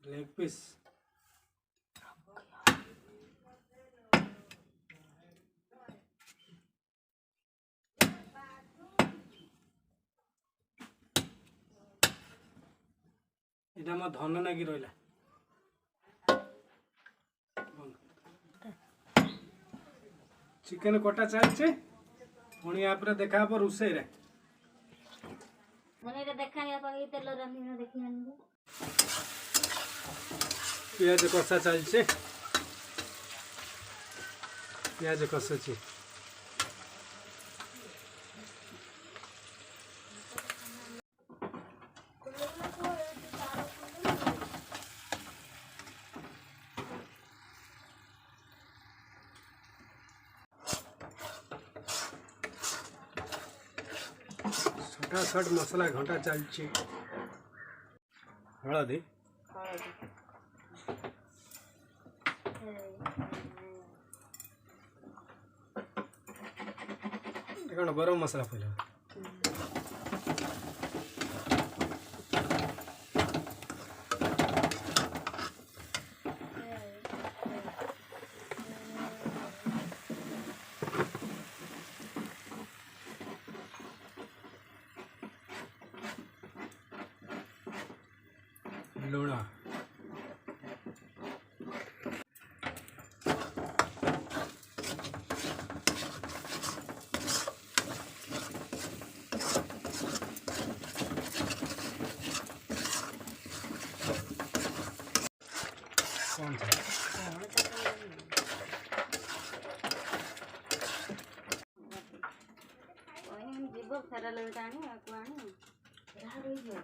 Leg piece এটা আমার ধন নাকি রইলা चिकन कटा चलছে पुणी आप देखा पर रोषे रे मने देखा या पर तेल रंधीना देखि आनबो प्याज कषा चलছে प्याज कषुची छटाछट मसला घंटा चलছে हलदी कौन गरम मसला पहले लूण कौन सा जीव फेरा लगे आनी आको आनी रहा रही गयो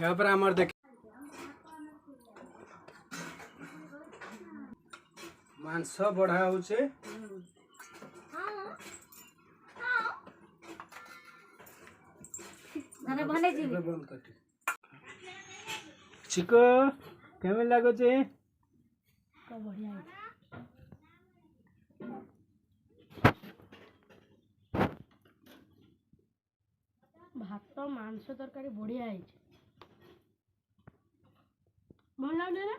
यहाँ पर आमार देख मांस बढ़ा होचे माने भने जीवी बंद कर चिको केमे लागो छे को बढ़िया है भात मांस तरकारी बढ़िया है भल लागे ना।